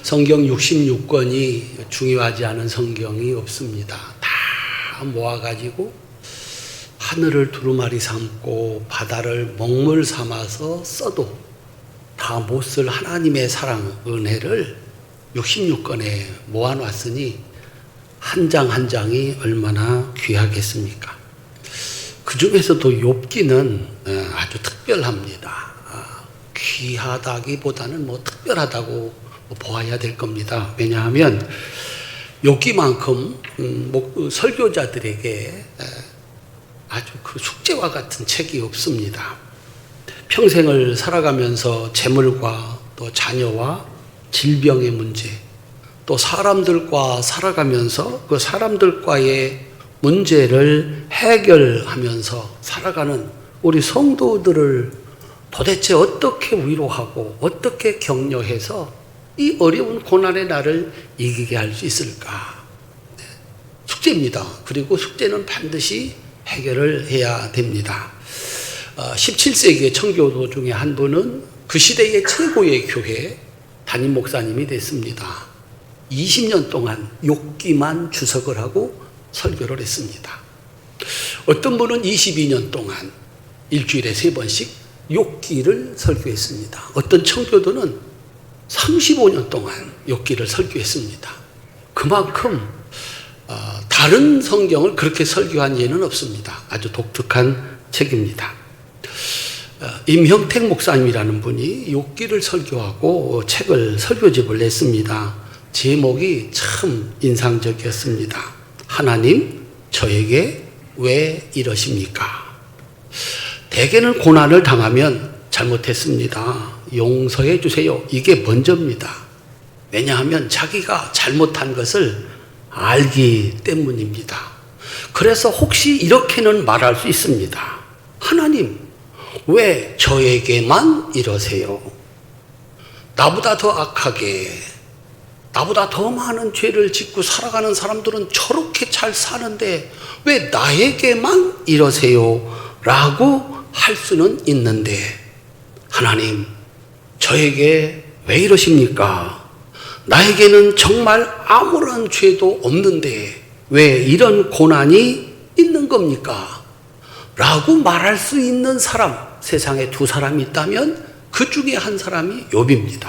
성경 66권이 중요하지 않은 성경이 없습니다. 다 모아가지고 하늘을 두루마리 삼고 바다를 먹물 삼아서 써도 다 못 쓸 하나님의 사랑, 은혜를 66권에 모아놨으니 한 장 한 장이 얼마나 귀하겠습니까? 그 중에서도 욥기는 아주 특별합니다. 귀하다기보다는 특별하다고 보아야 될 겁니다. 왜냐하면 욥기만큼 설교자들에게 아주 그 숙제와 같은 책이 없습니다. 평생을 살아가면서 재물과 또 자녀와 질병의 문제, 또 사람들과 살아가면서 그 사람들과의 문제를 해결하면서 살아가는 우리 성도들을 도대체 어떻게 위로하고 어떻게 격려해서 이 어려운 고난의 날을 이기게 할 수 있을까? 숙제입니다. 그리고 숙제는 반드시 해결을 해야 됩니다. 17세기의 청교도 중에 한 분은 그 시대의 최고의 교회 담임 목사님이 됐습니다. 20년 동안 욥기만 주석을 하고 설교를 했습니다. 어떤 분은 22년 동안 일주일에 3번씩 욥기를 설교했습니다. 어떤 청교도는 35년 동안 욥기를 설교했습니다. 그만큼 다른 성경을 그렇게 설교한 예는 없습니다. 아주 독특한 책입니다. 임형택 목사님이라는 분이 욥기를 설교하고 책을 설교집을 냈습니다. 제목이 참 인상적이었습니다. 하나님, 저에게 왜 이러십니까? 대개는 고난을 당하면 잘못했습니다, 용서해 주세요, 이게 먼저입니다. 왜냐하면 자기가 잘못한 것을 알기 때문입니다. 그래서 혹시 이렇게는 말할 수 있습니다. 하나님, 왜 저에게만 이러세요? 나보다 더 악하게, 나보다 더 많은 죄를 짓고 살아가는 사람들은 저렇게 잘 사는데 왜 나에게만 이러세요? 라고 할 수는 있는데, 하나님, 저에게 왜 이러십니까? 나에게는 정말 아무런 죄도 없는데 왜 이런 고난이 있는 겁니까? 라고 말할 수 있는 사람, 세상에 2사람이 있다면 그 중에 한 사람이 욥입니다.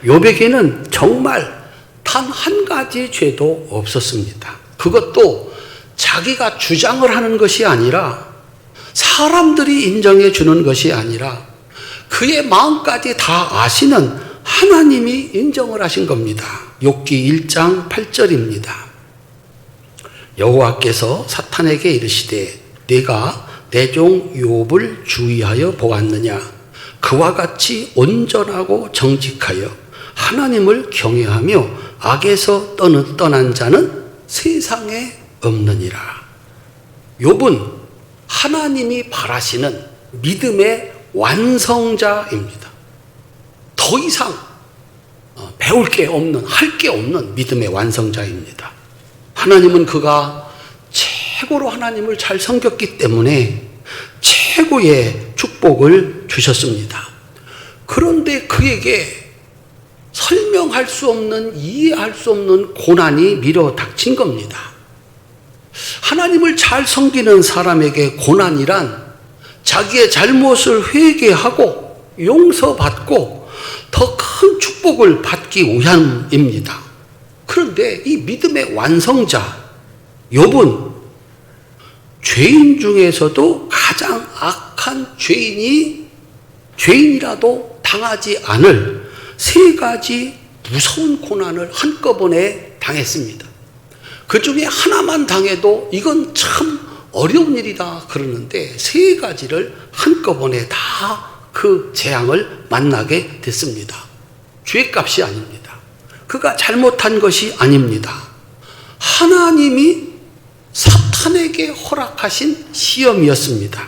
욥에게는 정말 단 한 가지 죄도 없었습니다. 그것도 자기가 주장을 하는 것이 아니라, 사람들이 인정해 주는 것이 아니라 그의 마음까지 다 아시는 하나님이 인정을 하신 겁니다. 욥기 1장 8절입니다. 여호와께서 사탄에게 이르시되 네가 내 종 욥을 주의하여 보았느냐? 그와 같이 온전하고 정직하여 하나님을 경외하며 악에서 떠난 자는 세상에 없느니라. 욥은 하나님이 바라시는 믿음의 완성자입니다. 더 이상 배울 게 없는, 할 게 없는 믿음의 완성자입니다. 하나님은 그가 최고로 하나님을 잘 섬겼기 때문에 최고의 축복을 주셨습니다. 그런데 그에게 설명할 수 없는, 이해할 수 없는 고난이 밀어닥친 겁니다. 하나님을 잘 섬기는 사람에게 고난이란 자기의 잘못을 회개하고 용서받고 더 큰 축복을 받기 위함입니다. 그런데 이 믿음의 완성자 욥은 죄인 중에서도 가장 악한 죄인이라도 당하지 않을 3가지 무서운 고난을 한꺼번에 당했습니다. 그 중에 하나만 당해도 이건 참 어려운 일이다 그러는데 3가지를 한꺼번에 다 그 재앙을 만나게 됐습니다. 죄값이 아닙니다. 그가 잘못한 것이 아닙니다. 하나님이 사탄에게 허락하신 시험이었습니다.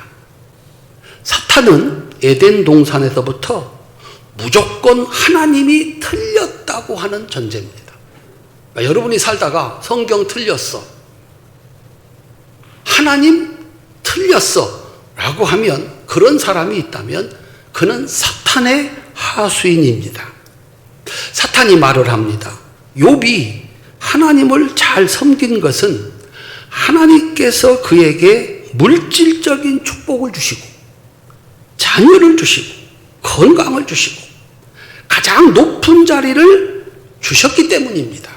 사탄은 에덴 동산에서부터 무조건 하나님이 틀렸다고 하는 존재입니다. 그러니까 여러분이 살다가 성경 틀렸어, 하나님 틀렸어 라고 하면, 그런 사람이 있다면 그는 사탄의 하수인입니다. 사탄이 말을 합니다. 욥이 하나님을 잘 섬긴 것은 하나님께서 그에게 물질적인 축복을 주시고 자녀를 주시고 건강을 주시고 가장 높은 자리를 주셨기 때문입니다.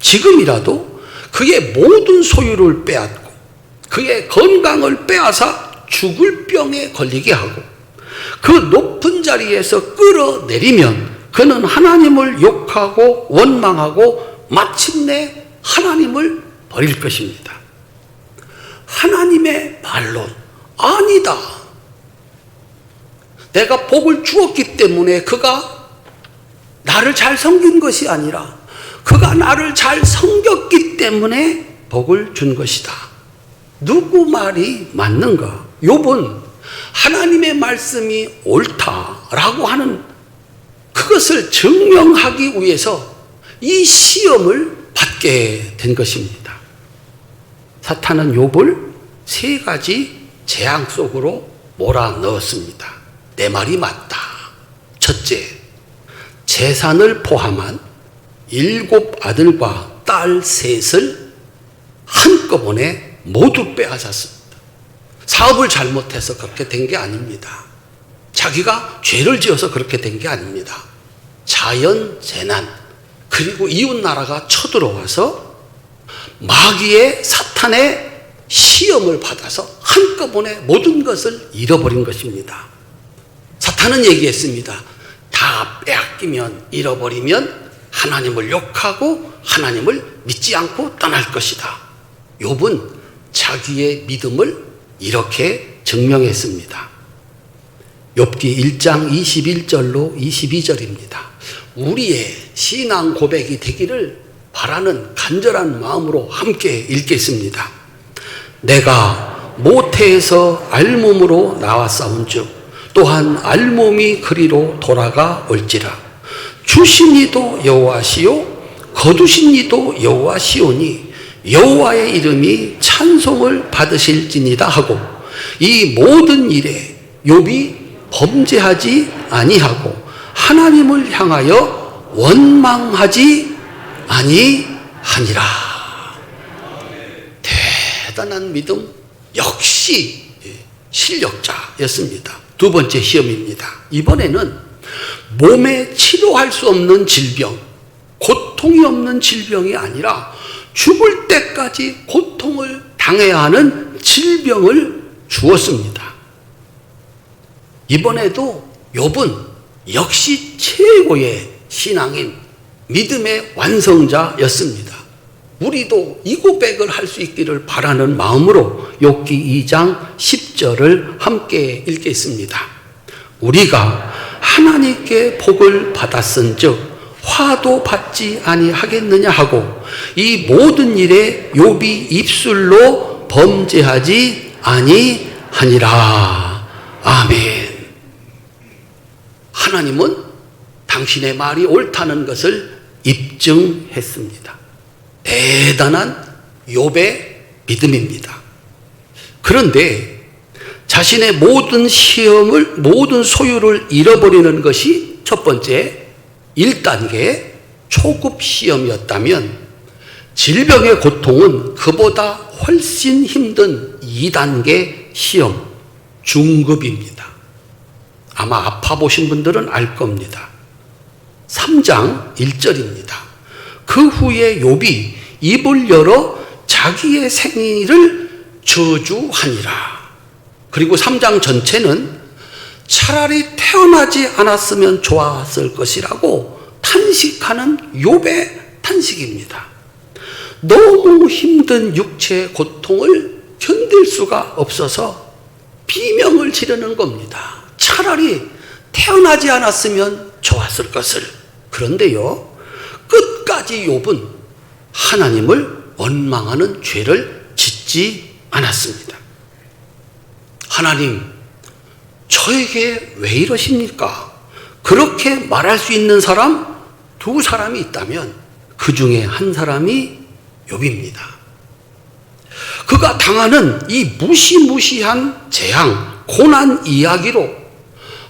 지금이라도 그의 모든 소유를 빼앗고 그의 건강을 빼앗아 죽을 병에 걸리게 하고 그 높은 자리에서 끌어내리면 그는 하나님을 욕하고 원망하고 마침내 하나님을 버릴 것입니다. 하나님의 반론, 아니다. 내가 복을 주었기 때문에 그가 나를 잘 섬긴 것이 아니라 그가 나를 잘 섬겼기 때문에 복을 준 것이다. 누구 말이 맞는가? 욥은 하나님의 말씀이 옳다라고 하는 그것을 증명하기 위해서 이 시험을 받게 된 것입니다. 사탄은 욥을 세 가지 재앙 속으로 몰아넣었습니다. 내 말이 맞다. 첫째, 재산을 포함한 7 아들과 딸 셋을 한꺼번에 모두 빼앗았습니다. 사업을 잘못해서 그렇게 된 게 아닙니다. 자기가 죄를 지어서 그렇게 된 게 아닙니다. 자연 재난 그리고 이웃 나라가 쳐들어와서 마귀의 사탄의 시험을 받아서 한꺼번에 모든 것을 잃어버린 것입니다. 사탄은 얘기했습니다. 다 빼앗기면 잃어버리면 하나님을 욕하고 하나님을 믿지 않고 떠날 것이다. 욥은 자기의 믿음을 이렇게 증명했습니다. 욥기 1장 21절로 22절입니다. 우리의 신앙 고백이 되기를 바라는 간절한 마음으로 함께 읽겠습니다. 내가 모태에서 알몸으로 나왔사온즉 또한 알몸이 그리로 돌아가 올지라. 주신 이도 여호와시요 거두신 이도 여호와시오니 여호와의 이름이 찬송을 받으실지니라 하고 이 모든 일에 욥이 범죄하지 아니하고 하나님을 향하여 원망하지 아니하니라. 대단한 믿음, 역시 실력자였습니다. 두 번째 시험입니다. 이번에는 몸에 치료할 수 없는 질병, 고통이 없는 질병이 아니라 죽을 때까지 고통을 당해야 하는 질병을 주었습니다. 이번에도 욥은 역시 최고의 신앙인 믿음의 완성자였습니다. 우리도 이 고백을 할 수 있기를 바라는 마음으로 욥기 2장 10절을 함께 읽겠습니다. 우리가 하나님께 복을 받았은즉 화도 받지 아니하겠느냐 하고 이 모든 일에 욥이 입술로 범죄하지 아니하니라. 아멘. 하나님은 당신의 말이 옳다는 것을 입증했습니다. 대단한 욥의 믿음입니다. 그런데 자신의 모든 시험을, 모든 소유를 잃어버리는 것이 첫 번째 1단계 초급 시험이었다면 질병의 고통은 그보다 훨씬 힘든 2단계 시험 중급입니다. 아마 아파 보신 분들은 알 겁니다. 3장 1절입니다. 그 후에 욥이 입을 열어 자기의 생일을 저주하니라. 그리고 3장 전체는 차라리 태어나지 않았으면 좋았을 것이라고 탄식하는 욥의 탄식입니다. 너무 힘든 육체의 고통을 견딜 수가 없어서 비명을 지르는 겁니다. 차라리 태어나지 않았으면 좋았을 것을. 그런데요, 끝까지 욥은 하나님을 원망하는 죄를 짓지 않았습니다. 하나님, 저에게 왜 이러십니까? 그렇게 말할 수 있는 사람 두 사람이 있다면 그 중에 한 사람이 욥입니다. 그가 당하는 이 무시무시한 재앙, 고난 이야기로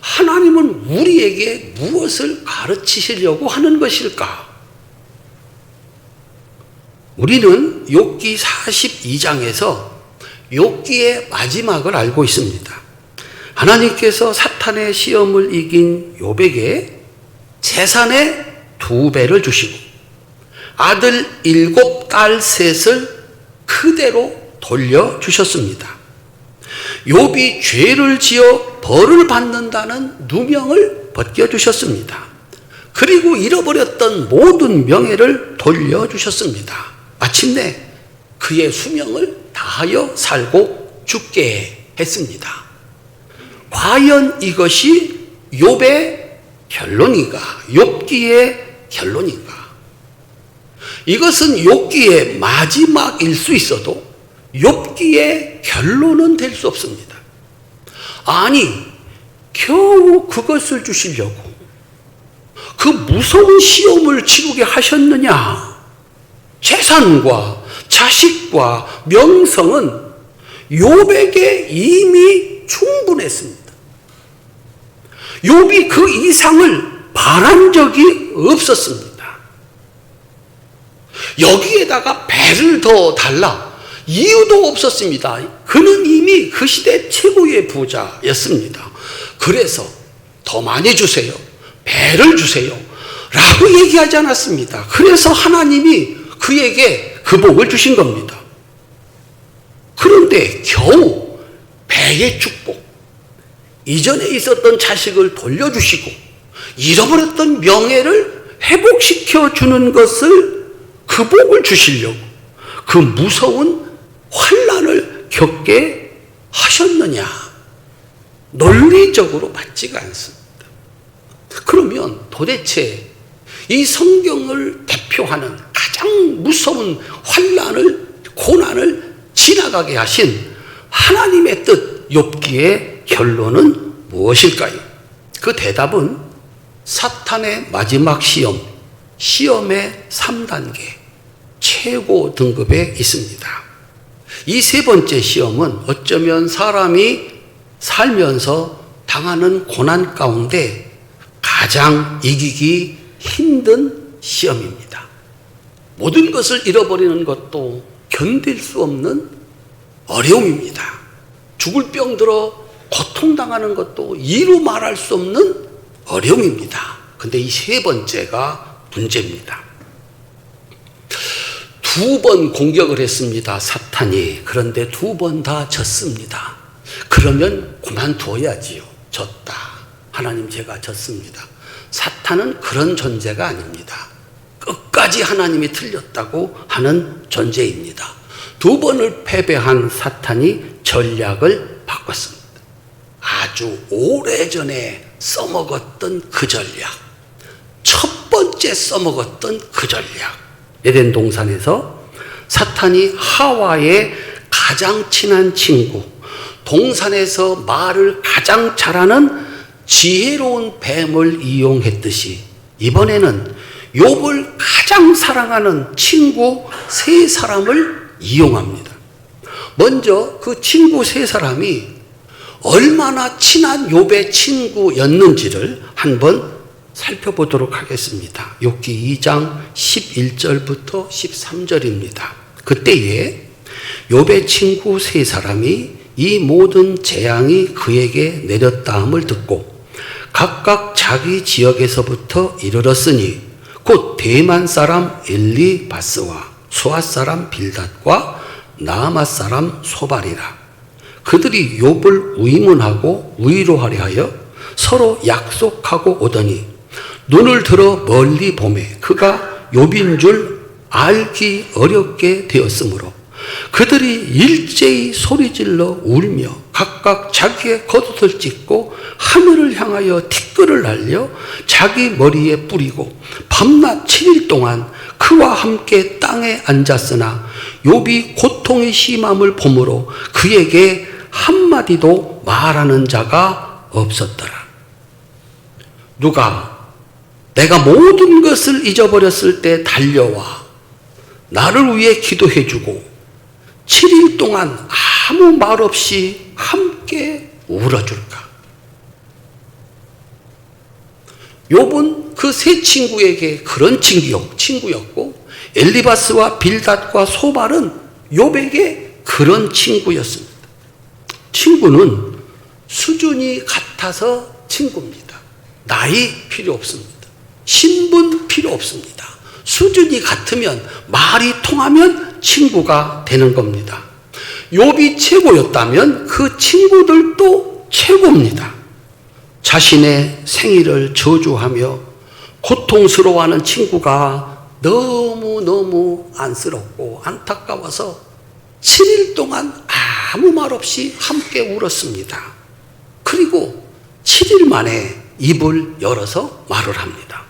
하나님은 우리에게 무엇을 가르치시려고 하는 것일까? 우리는 욥기 42장에서 욥기의 마지막을 알고 있습니다. 하나님께서 사탄의 시험을 이긴 욥에게 재산의 2배를 주시고 아들 7, 딸 3을 그대로 돌려주셨습니다. 욥이 죄를 지어 벌을 받는다는 누명을 벗겨주셨습니다. 그리고 잃어버렸던 모든 명예를 돌려주셨습니다. 마침내 그의 수명을 다하여 살고 죽게 했습니다. 과연 이것이 욥의 결론인가? 욥기의 결론인가? 이것은 욥기의 마지막일 수 있어도 욥기의 결론은 될 수 없습니다. 아니, 겨우 그것을 주시려고 그 무서운 시험을 치르게 하셨느냐? 재산과 자식과 명성은 욥에게 이미 충분했습니다. 욥이 그 이상을 바란 적이 없었습니다. 여기에다가 배를 더 달라 이유도 없었습니다. 그는 이미 그 시대 최고의 부자였습니다. 그래서 더 많이 주세요. 배를 주세요. 라고 얘기하지 않았습니다. 그래서 하나님이 그에게 그 복을 주신 겁니다. 그런데 겨우 배의 축복, 이전에 있었던 자식을 돌려주시고 잃어버렸던 명예를 회복시켜 주는 것을 그 복을 주시려고 그 무서운 환난을 겪게 하셨느냐? 논리적으로 맞지가 않습니다. 그러면 도대체 이 성경을 대표하는 가장 무서운 환난을, 고난을 지나가게 하신 하나님의 뜻, 욥기의 결론은 무엇일까요? 그 대답은 사탄의 마지막 시험, 시험의 3단계, 최고 등급에 있습니다. 이 세 번째 시험은 어쩌면 사람이 살면서 당하는 고난 가운데 가장 이기기 힘든 시험입니다. 모든 것을 잃어버리는 것도 견딜 수 없는 어려움입니다. 죽을 병들어 고통당하는 것도 이루 말할 수 없는 어려움입니다. 근데 이 세 번째가 문제입니다. 2번 공격을 했습니다. 사탄이. 그런데 2번 다 졌습니다. 그러면 그만두어야지요. 졌다. 하나님 제가 졌습니다. 사탄은 그런 존재가 아닙니다. 끝까지 하나님이 틀렸다고 하는 존재입니다. 2번을 패배한 사탄이 전략을 바꿨습니다. 아주 오래전에 써먹었던 그 전략, 첫 번째 써먹었던 그 전략. 에덴 동산에서 사탄이 하와의 가장 친한 친구, 동산에서 말을 가장 잘하는 지혜로운 뱀을 이용했듯이 이번에는 욥을 가장 사랑하는 친구 3사람을 이용합니다. 먼저 그 친구 3사람이 얼마나 친한 욥의 친구였는지를 한번 살펴보도록 하겠습니다. 욥기 2장 11절부터 13절입니다. 그때에 욥의 친구 3사람이 이 모든 재앙이 그에게 내렸다함을 듣고 각각 자기 지역에서부터 이르렀으니 곧 대만 사람 엘리바스와 수아 사람 빌닷과 나아마 사람 소발이라. 그들이 욥을 의문하고 위로하려 하여 서로 약속하고 오더니 눈을 들어 멀리 보매 그가 욥인 줄 알기 어렵게 되었으므로 그들이 일제히 소리질러 울며 각각 자기의 겉옷을 찢고 하늘을 향하여 티끌을 날려 자기 머리에 뿌리고 밤낮 7일 동안 그와 함께 땅에 앉았으나 욥이 고통이 심함을 보므로 그에게 한마디도 말하는 자가 없었더라. 누가 내가 모든 것을 잊어버렸을 때 달려와 나를 위해 기도해주고 7일 동안 아무 말 없이 함께 울어줄까? 욥은 그 세 친구에게 그런 친구였고 엘리바스와 빌닷과 소발은 욥에게 그런 친구였습니다. 친구는 수준이 같아서 친구입니다. 나이 필요 없습니다. 신분 필요 없습니다. 수준이 같으면, 말이 통하면 친구가 되는 겁니다. 욥이 최고였다면 그 친구들도 최고입니다. 자신의 생일을 저주하며 고통스러워하는 친구가 너무너무 안쓰럽고 안타까워서 7일 동안 아무 말 없이 함께 울었습니다. 그리고 7일 만에 입을 열어서 말을 합니다.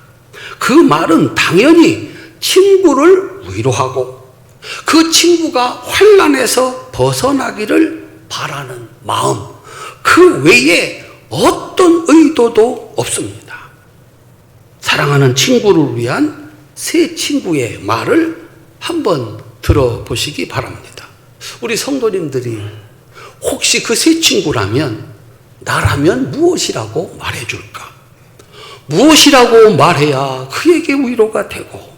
그 말은 당연히 친구를 위로하고 그 친구가 환난에서 벗어나기를 바라는 마음, 그 외에 어떤 의도도 없습니다. 사랑하는 친구를 위한 세 친구의 말을 한번 들어보시기 바랍니다. 우리 성도님들이 혹시 그 세 친구라면 나라면 무엇이라고 말해줄까? 무엇이라고 말해야 그에게 위로가 되고,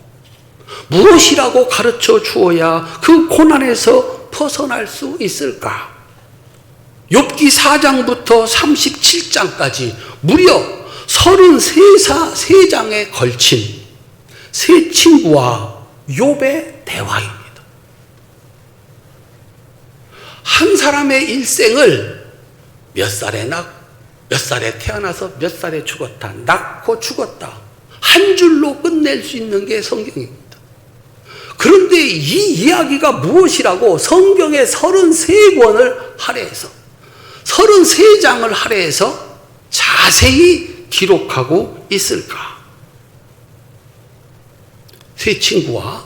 무엇이라고 가르쳐 주어야 그 고난에서 벗어날 수 있을까? 욥기 4장부터 37장까지 무려 33장에 걸친 세 친구와 욥의 대화입니다. 한 사람의 일생을 몇 살에 태어나서 몇 살에 죽었다, 낳고 죽었다, 한 줄로 끝낼 수 있는 게 성경입니다. 그런데 이 이야기가 무엇이라고 성경의 33권을 할애해서 33장을 할애해서 자세히 기록하고 있을까? 세 친구와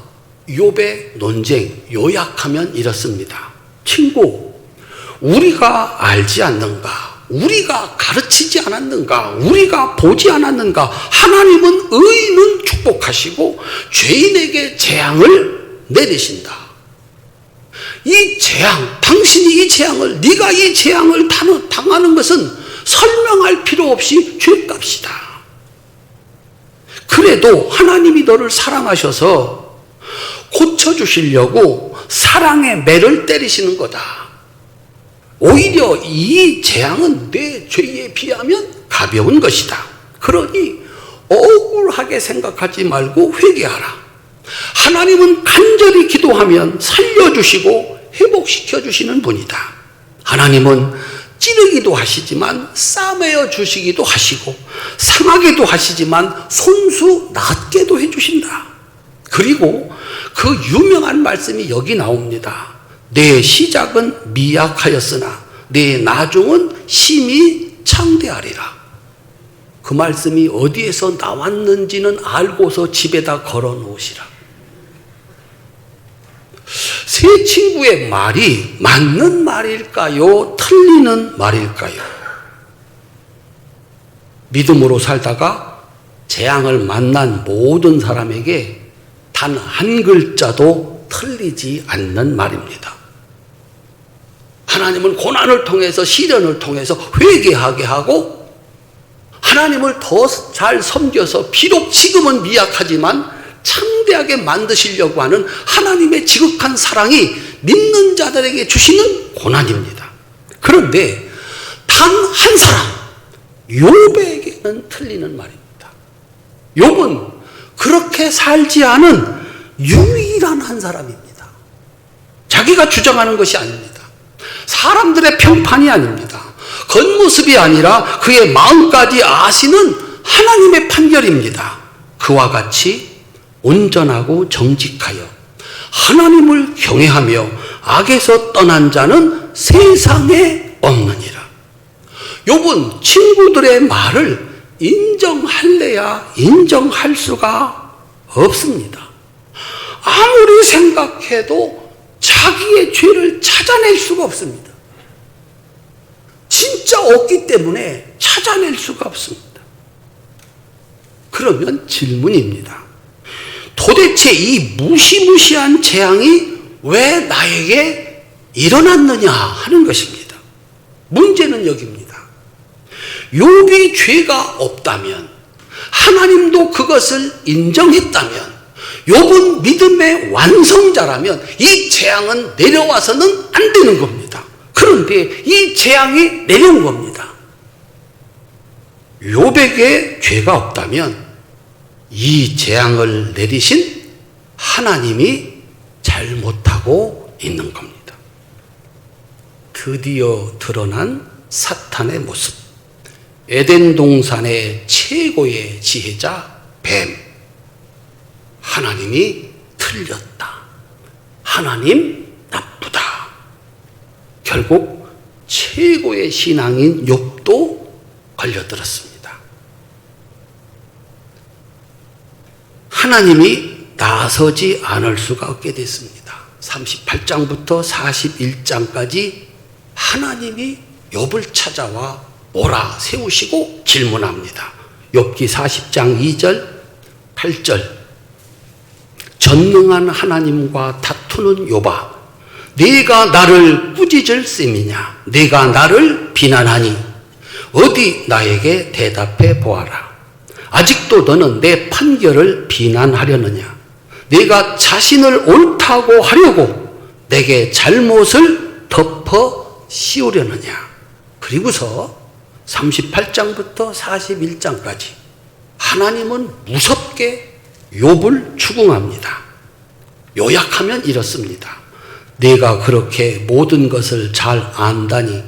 욥의 논쟁 요약하면 이렇습니다. 친구, 우리가 알지 않는가? 우리가 가르치지 않았는가? 우리가 보지 않았는가? 하나님은 의인은 축복하시고 죄인에게 재앙을 내리신다. 이 재앙, 당신이 이 재앙을, 네가 이 재앙을 당하는 것은 설명할 필요 없이 죄값이다. 그래도 하나님이 너를 사랑하셔서 고쳐주시려고 사랑의 매를 때리시는 거다. 오히려 이 재앙은 내 죄에 비하면 가벼운 것이다. 그러니 억울하게 생각하지 말고 회개하라. 하나님은 간절히 기도하면 살려주시고 회복시켜 주시는 분이다. 하나님은 찌르기도 하시지만 싸매어 주시기도 하시고 상하게도 하시지만 손수 낫게도 해주신다. 그리고 그 유명한 말씀이 여기 나옵니다. 내 시작은 미약하였으나 내 나중은 심히 창대하리라. 그 말씀이 어디에서 나왔는지는 알고서 집에다 걸어 놓으시라. 세 친구의 말이 맞는 말일까요? 틀리는 말일까요? 믿음으로 살다가 재앙을 만난 모든 사람에게 단 한 글자도 틀리지 않는 말입니다. 하나님은 고난을 통해서, 시련을 통해서 회개하게 하고 하나님을 더 잘 섬겨서 비록 지금은 미약하지만 창대하게 만드시려고 하는 하나님의 지극한 사랑이 믿는 자들에게 주시는 고난입니다. 그런데 단 한 사람, 욥에게는 틀리는 말입니다. 욥은 그렇게 살지 않은 유일한 한 사람입니다. 자기가 주장하는 것이 아닙니다. 사람들의 평판이 아닙니다. 겉모습이 아니라 그의 마음까지 아시는 하나님의 판결입니다. 그와 같이 온전하고 정직하여 하나님을 경외하며 악에서 떠난 자는 세상에 없느니라. 욥은 친구들의 말을 인정할래야 인정할 수가 없습니다. 아무리 생각해도 자기의 죄를 찾아낼 수가 없습니다. 진짜 없기 때문에 찾아낼 수가 없습니다. 그러면 질문입니다. 도대체 이 무시무시한 재앙이 왜 나에게 일어났느냐 하는 것입니다. 문제는 여기입니다. 욥이 죄가 없다면, 하나님도 그것을 인정했다면, 욥은 믿음의 완성자라면 이 재앙은 내려와서는 안 되는 겁니다. 그런데 이 재앙이 내려온 겁니다. 욥에게 죄가 없다면 이 재앙을 내리신 하나님이 잘못하고 있는 겁니다. 드디어 드러난 사탄의 모습. 에덴 동산의 최고의 지혜자 뱀. 하나님이 틀렸다. 하나님 나쁘다. 결국 최고의 신앙인 욥도 걸려들었습니다. 하나님이 나서지 않을 수가 없게 됐습니다. 38장부터 41장까지 하나님이 욥을 찾아와 몰아 세우시고 질문합니다. 욥기 40장 2절 8절 전능한 하나님과 다투는 욥아, 네가 나를 꾸짖을 셈이냐? 네가 나를 비난하니 어디 나에게 대답해 보아라. 아직도 너는 내 판결을 비난하려느냐? 네가 자신을 옳다고 하려고 내게 잘못을 덮어 씌우려느냐? 그리고서 38장부터 41장까지 하나님은 무섭게 욥을 추궁합니다. 요약하면 이렇습니다. 네가 그렇게 모든 것을 잘 안다니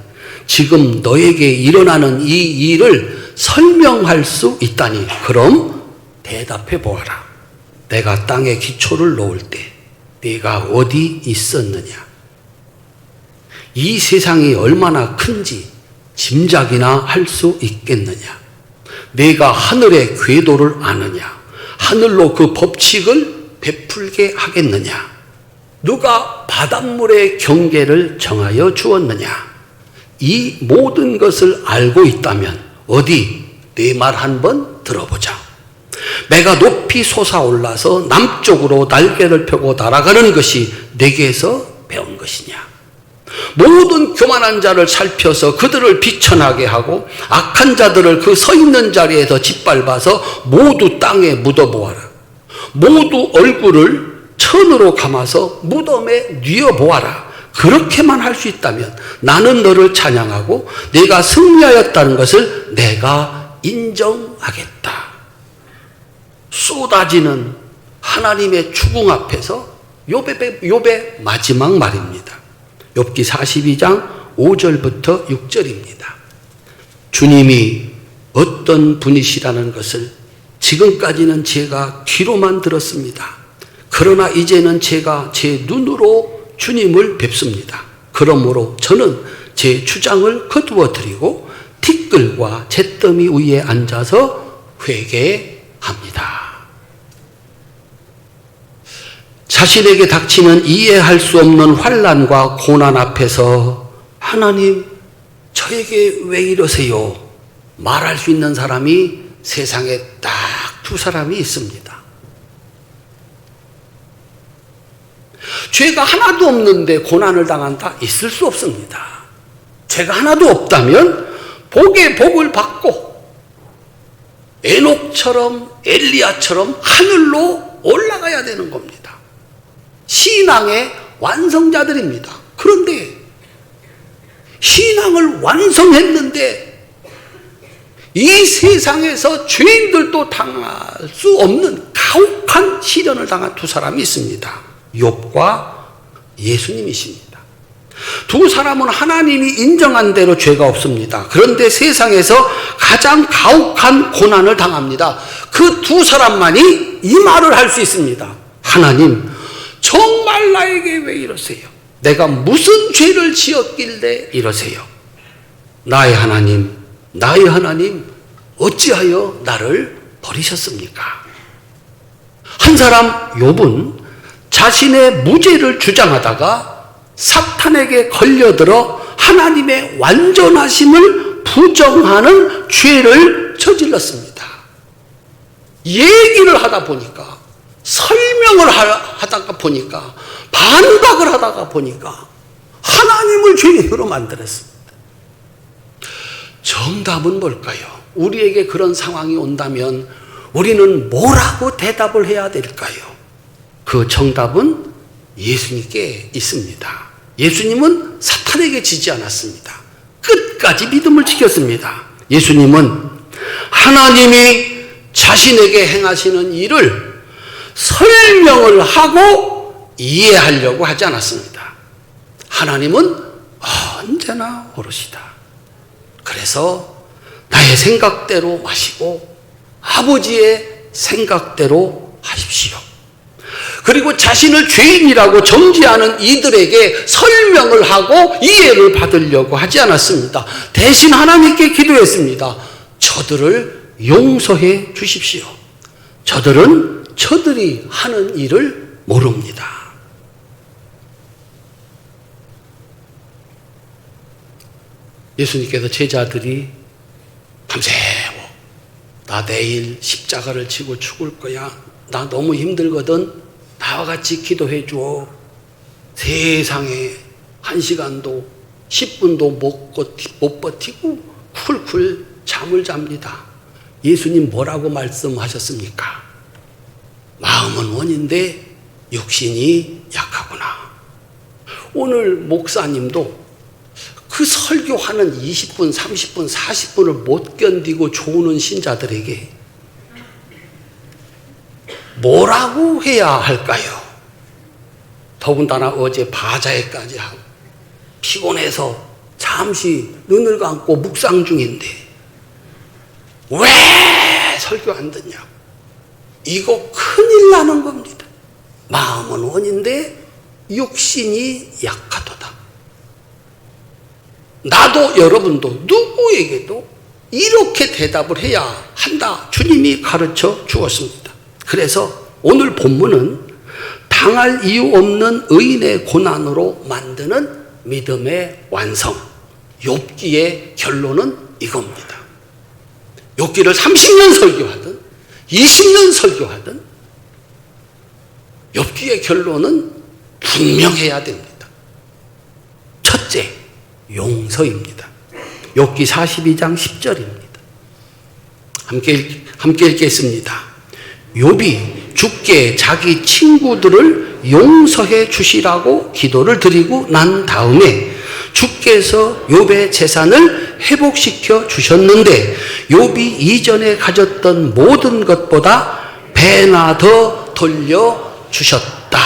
지금 너에게 일어나는 이 일을 설명할 수 있다니 그럼 대답해 보아라. 내가 땅에 기초를 놓을 때 네가 어디 있었느냐? 이 세상이 얼마나 큰지 짐작이나 할 수 있겠느냐? 네가 하늘의 궤도를 아느냐? 하늘로 그 법칙을 베풀게 하겠느냐? 누가 바닷물의 경계를 정하여 주었느냐? 이 모든 것을 알고 있다면 어디 내 말 한번 들어보자. 내가 높이 솟아올라서 남쪽으로 날개를 펴고 날아가는 것이 내게서 배운 것이냐? 모든 교만한 자를 살펴서 그들을 비천하게 하고 악한 자들을 그 서 있는 자리에서 짓밟아서 모두 땅에 묻어보아라. 모두 얼굴을 천으로 감아서 무덤에 뉘어보아라. 그렇게만 할 수 있다면 나는 너를 찬양하고 네가 승리하였다는 것을 내가 인정하겠다. 쏟아지는 하나님의 추궁 앞에서 욥의 마지막 말입니다. 욥기 42장 5절부터 6절입니다. 주님이 어떤 분이시라는 것을 지금까지는 제가 귀로만 들었습니다. 그러나 이제는 제가 제 눈으로 주님을 뵙습니다. 그러므로 저는 제 주장을 거두어 드리고 티끌과 잿더미 위에 앉아서 회개합니다. 자신에게 닥치는 이해할 수 없는 환난과 고난 앞에서 하나님 저에게 왜 이러세요? 말할 수 있는 사람이 세상에 딱 두 사람이 있습니다. 죄가 하나도 없는데 고난을 당한다? 있을 수 없습니다. 죄가 하나도 없다면 복의 복을 받고 에녹처럼 엘리야처럼 하늘로 올라가야 되는 겁니다. 신앙의 완성자들입니다. 그런데 신앙을 완성했는데 이 세상에서 죄인들도 당할 수 없는 가혹한 시련을 당한 두 사람이 있습니다. 욥과 예수님이십니다. 두 사람은 하나님이 인정한 대로 죄가 없습니다. 그런데 세상에서 가장 가혹한 고난을 당합니다. 그 두 사람만이 이 말을 할 수 있습니다. 하나님, 정말 나에게 왜 이러세요? 내가 무슨 죄를 지었길래 이러세요? 나의 하나님, 어찌하여 나를 버리셨습니까? 한 사람 욥은 자신의 무죄를 주장하다가 사탄에게 걸려들어 하나님의 완전하심을 부정하는 죄를 저질렀습니다. 얘기를 하다 보니까, 설명을 하다가 보니까, 반박을 하다가 보니까 하나님을 죄인으로 만들었습니다. 정답은 뭘까요? 우리에게 그런 상황이 온다면 우리는 뭐라고 대답을 해야 될까요? 그 정답은 예수님께 있습니다. 예수님은 사탄에게 지지 않았습니다. 끝까지 믿음을 지켰습니다. 예수님은 하나님이 자신에게 행하시는 일을 설명을 하고 이해하려고 하지 않았습니다. 하나님은 언제나 오르시다. 그래서 나의 생각대로 마시고 아버지의 생각대로 하십시오. 그리고 자신을 죄인이라고 정죄하는 이들에게 설명을 하고 이해를 받으려고 하지 않았습니다. 대신 하나님께 기도했습니다. 저들을 용서해 주십시오. 저들은 저들이 하는 일을 모릅니다. 예수님께서 제자들이 밤새워 나 내일 십자가를 지고 죽을 거야. 나 너무 힘들거든. 나와 같이 기도해 줘. 세상에 1시간도 10분도 못 버티고 쿨쿨 잠을 잡니다. 예수님 뭐라고 말씀하셨습니까? 마음은 원인데 육신이 약하구나. 오늘 목사님도 그 설교하는 20분, 30분, 40분을 못 견디고 조는 신자들에게 뭐라고 해야 할까요? 더군다나 어제 바자회까지 하고 피곤해서 잠시 눈을 감고 묵상 중인데 왜 설교 안 듣냐고. 이거 큰일 나는 겁니다. 마음은 원인데 육신이 약하도다. 나도 여러분도 누구에게도 이렇게 대답을 해야 한다. 주님이 가르쳐 주었습니다. 그래서 오늘 본문은 당할 이유 없는 의인의 고난으로 만드는 믿음의 완성. 욥기의 결론은 이겁니다. 욥기를 30년 설교하든 20년 설교하든 욥기의 결론은 분명해야 됩니다. 첫째, 용서입니다. 욥기 42장 10절입니다. 함께 읽겠습니다. 욥이 주께 자기 친구들을 용서해 주시라고 기도를 드리고 난 다음에 주께서 욥의 재산을 회복시켜 주셨는데 욥이 이전에 가졌던 모든 것보다 배나 더 돌려주셨다.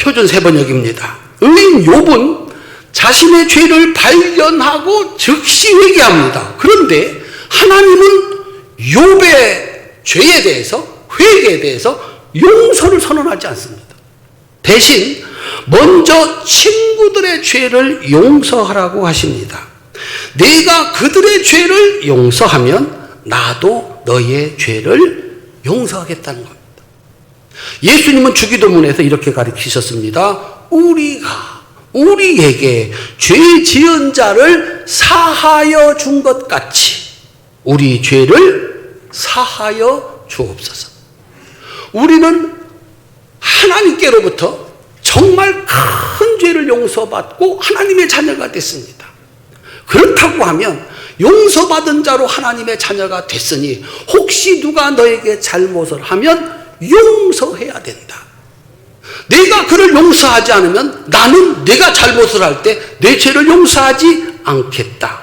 표준 세번역입니다. 의인 욥은 자신의 죄를 발견하고 즉시 회개합니다. 그런데 하나님은 욥의 죄에 대해서, 회개에 대해서 용서를 선언하지 않습니다. 대신 먼저 친구들의 죄를 용서하라고 하십니다. 내가 그들의 죄를 용서하면 나도 너의 죄를 용서하겠다는 겁니다. 예수님은 주기도문에서 이렇게 가르치셨습니다. 우리에게 죄 지은 자를 사하여 준 것 같이 우리 죄를 사하여 주옵소서. 우리는 하나님께로부터 정말 큰 죄를 용서받고 하나님의 자녀가 됐습니다. 그렇다고 하면 용서받은 자로 하나님의 자녀가 됐으니 혹시 누가 너에게 잘못을 하면 용서해야 된다. 내가 그를 용서하지 않으면 나는 내가 잘못을 할 때 내 죄를 용서하지 않겠다.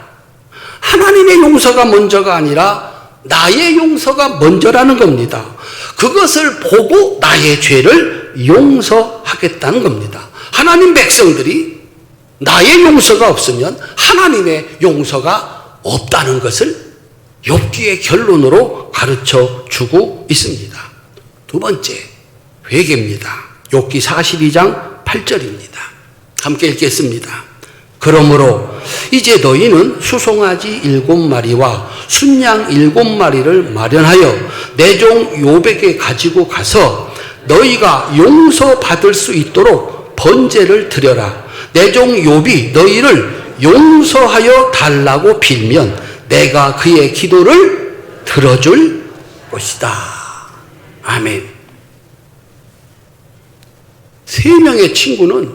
하나님의 용서가 먼저가 아니라 나의 용서가 먼저라는 겁니다. 그것을 보고 나의 죄를 용서하겠다는 겁니다. 하나님 백성들이 나의 용서가 없으면 하나님의 용서가 없다는 것을 욥기의 결론으로 가르쳐 주고 있습니다. 두 번째, 회개입니다. 욥기 42장 8절입니다. 함께 읽겠습니다. 그러므로 이제 너희는 수송아지 7마리와 순양 7마리를 마련하여 내 종 욥에게 가지고 가서 너희가 용서받을 수 있도록 번제를 드려라. 내 종 욥이 너희를 용서하여 달라고 빌면 내가 그의 기도를 들어줄 것이다. 아멘. 3명의 친구는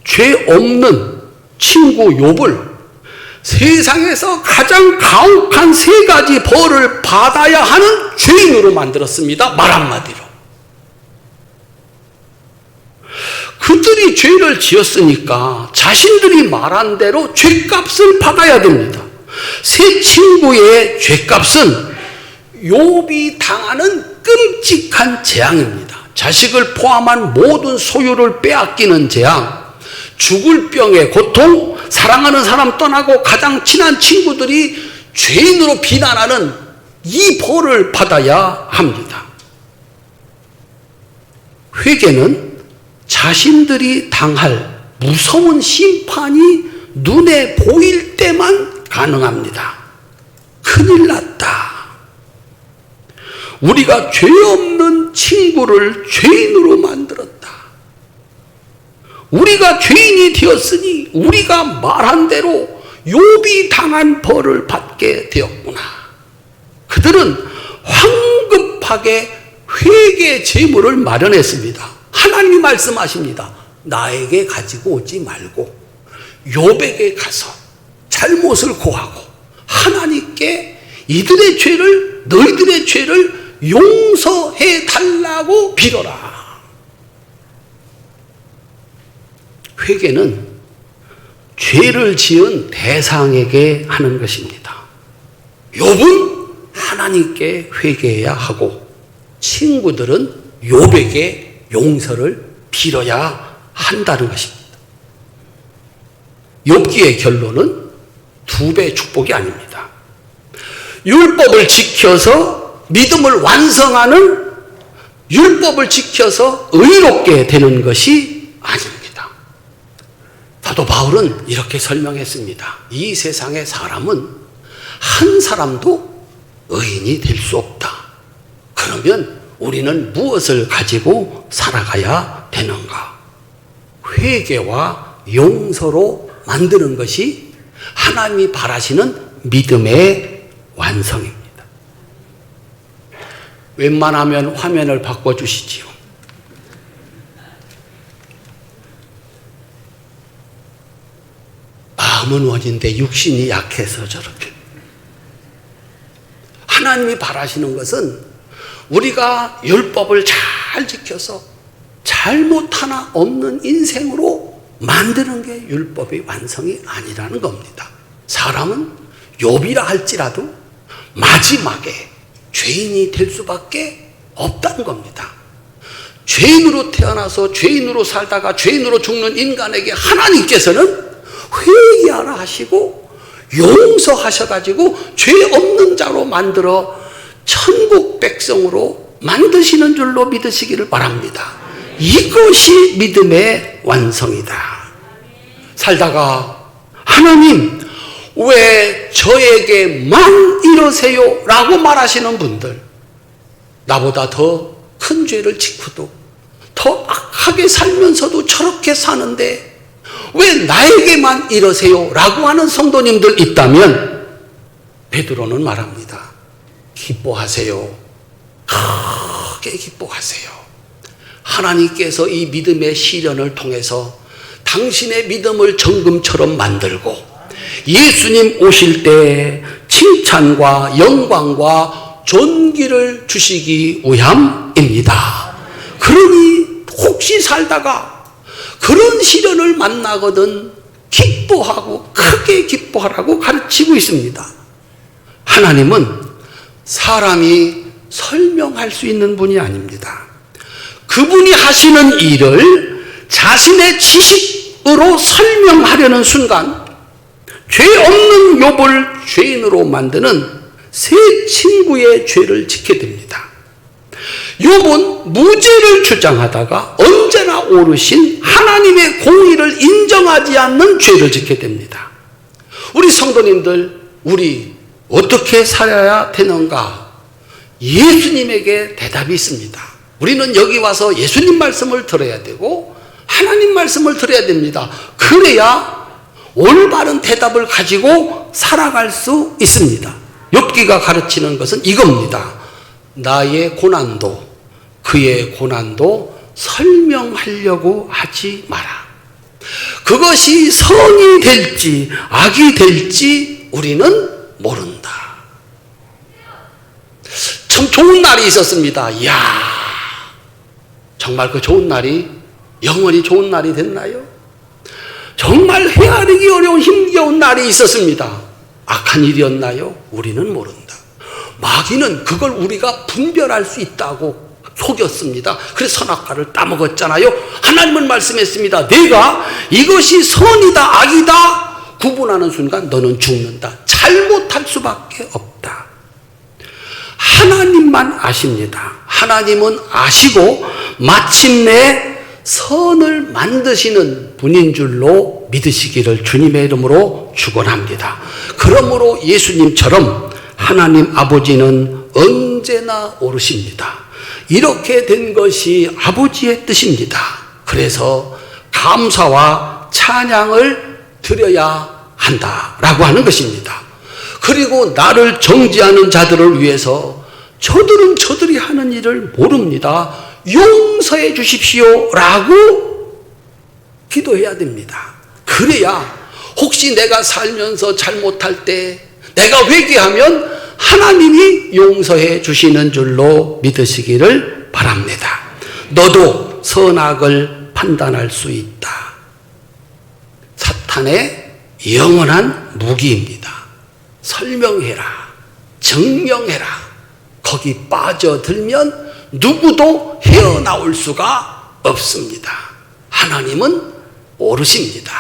죄 없는 친구 욥을 세상에서 가장 가혹한 세 가지 벌을 받아야 하는 죄인으로 만들었습니다. 말 한마디로. 그들이 죄를 지었으니까 자신들이 말한 대로 죄값을 받아야 됩니다. 세 친구의 죄값은 욥이 당하는 끔찍한 재앙입니다. 자식을 포함한 모든 소유를 빼앗기는 재앙, 죽을 병의 고통, 사랑하는 사람 떠나고 가장 친한 친구들이 죄인으로 비난하는 이 벌을 받아야 합니다. 회개는 자신들이 당할 무서운 심판이 눈에 보일 때만 가능합니다. 큰일 났다. 우리가 죄 없는 친구를 죄인으로 만들었다. 우리가 죄인이 되었으니 우리가 말한 대로 욥이 당한 벌을 받게 되었구나. 그들은 황급하게 회개 제물을 마련했습니다. 하나님이 말씀하십니다. 나에게 가지고 오지 말고 욥에게 가서 잘못을 고하고 하나님께 이들의 죄를, 너희들의 죄를 용서해 달라고 빌어라. 회개는 죄를 지은 대상에게 하는 것입니다. 욥은 하나님께 회개해야 하고 친구들은 욥에게 용서를 빌어야 한다는 것입니다. 욥기의 결론은 두 배의 축복이 아닙니다. 율법을 지켜서 믿음을 완성하는, 율법을 지켜서 의롭게 되는 것이 아닙니다. 사도 바울은 이렇게 설명했습니다. 이 세상의 사람은 한 사람도 의인이 될 수 없다. 그러면 우리는 무엇을 가지고 살아가야 되는가? 회개와 용서로 만드는 것이 하나님이 바라시는 믿음의 완성입니다. 웬만하면 화면을 바꿔주시지요. 마음은 원인데 육신이 약해서 저렇게. 하나님이 바라시는 것은 우리가 율법을 잘 지켜서 잘못 하나 없는 인생으로 만드는 게 율법의 완성이 아니라는 겁니다. 사람은 욥이라 할지라도 마지막에 죄인이 될 수밖에 없다는 겁니다. 죄인으로 태어나서 죄인으로 살다가 죄인으로 죽는 인간에게 하나님께서는 회개하라 하시고 용서하셔가지고 죄 없는 자로 만들어 천국 백성으로 만드시는 줄로 믿으시기를 바랍니다. 이것이 믿음의 완성이다. 살다가 하나님 왜 저에게만 이러세요? 라고 말하시는 분들, 나보다 더 큰 죄를 짓고도 더 악하게 살면서도 저렇게 사는데 왜 나에게만 이러세요? 라고 하는 성도님들 있다면 베드로는 말합니다. 기뻐하세요. 크게 기뻐하세요. 하나님께서 이 믿음의 시련을 통해서 당신의 믿음을 정금처럼 만들고 예수님 오실 때 칭찬과 영광과 존귀를 주시기 위함입니다. 그러니 혹시 살다가 그런 시련을 만나거든 기뻐하고 크게 기뻐하라고 가르치고 있습니다. 하나님은 사람이 설명할 수 있는 분이 아닙니다. 그분이 하시는 일을 자신의 지식으로 설명하려는 순간 죄 없는 욥을 죄인으로 만드는 세 친구의 죄를 짓게 됩니다. 욥은 무죄를 주장하다가 언제나 오르신 하나님의 공의를 인정하지 않는 죄를 짓게 됩니다. 우리 성도님들, 우리 어떻게 살아야 되는가? 예수님에게 대답이 있습니다. 우리는 여기 와서 예수님 말씀을 들어야 되고 하나님 말씀을 들어야 됩니다. 그래야 올바른 대답을 가지고 살아갈 수 있습니다. 욥기가 가르치는 것은 이겁니다. 나의 고난도 그의 고난도 설명하려고 하지 마라. 그것이 선이 될지 악이 될지 우리는 모른다. 참 좋은 날이 있었습니다. 이야, 정말 그 좋은 날이 영원히 좋은 날이 됐나요? 정말 헤아리기 어려운 힘겨운 날이 있었습니다. 악한 일이었나요? 우리는 모른다. 마귀는 그걸 우리가 분별할 수 있다고 속였습니다. 그래서 선악과를 따먹었잖아요. 하나님은 말씀했습니다. 내가 이것이 선이다 악이다 구분하는 순간 너는 죽는다. 잘못할 수밖에 없다. 하나님만 아십니다. 하나님은 아시고 마침내 선을 만드시는 분인 줄로 믿으시기를 주님의 이름으로 축원합니다. 그러므로 예수님처럼 하나님 아버지는 언제나 옳으십니다. 이렇게 된 것이 아버지의 뜻입니다. 그래서 감사와 찬양을 드려야 한다라고 하는 것입니다. 그리고 나를 정죄하는 자들을 위해서 저들은 저들이 하는 일을 모릅니다. 용서해 주십시오라고 기도해야 됩니다. 그래야 혹시 내가 살면서 잘못할 때 내가 회개하면 하나님이 용서해 주시는 줄로 믿으시기를 바랍니다. 너도 선악을 판단할 수 있다. 사탄의 영원한 무기입니다. 설명해라, 증명해라. 거기 빠져들면 누구도 헤어나올 수가 없습니다. 하나님은 옳으십니다.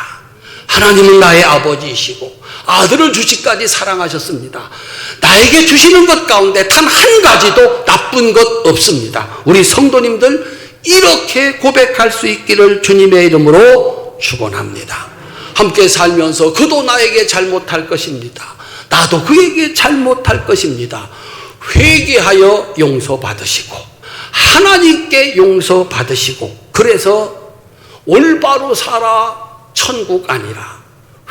하나님은 나의 아버지이시고 아들을 주시까지 사랑하셨습니다. 나에게 주시는 것 가운데 단 한 가지도 나쁜 것 없습니다. 우리 성도님들 이렇게 고백할 수 있기를 주님의 이름으로 축원합니다. 함께 살면서 그도 나에게 잘못할 것입니다. 나도 그에게 잘못할 것입니다. 회개하여 용서받으시고 하나님께 용서받으시고 그래서 올바로 살아 천국 아니라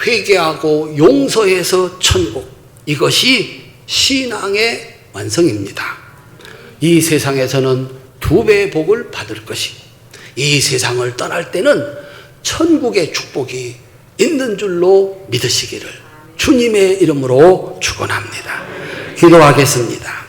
회개하고 용서해서 천국, 이것이 신앙의 완성입니다. 이 세상에서는 2배의 복을 받을 것이고 이 세상을 떠날 때는 천국의 축복이 있는 줄로 믿으시기를 주님의 이름으로 축원합니다. 기도하겠습니다.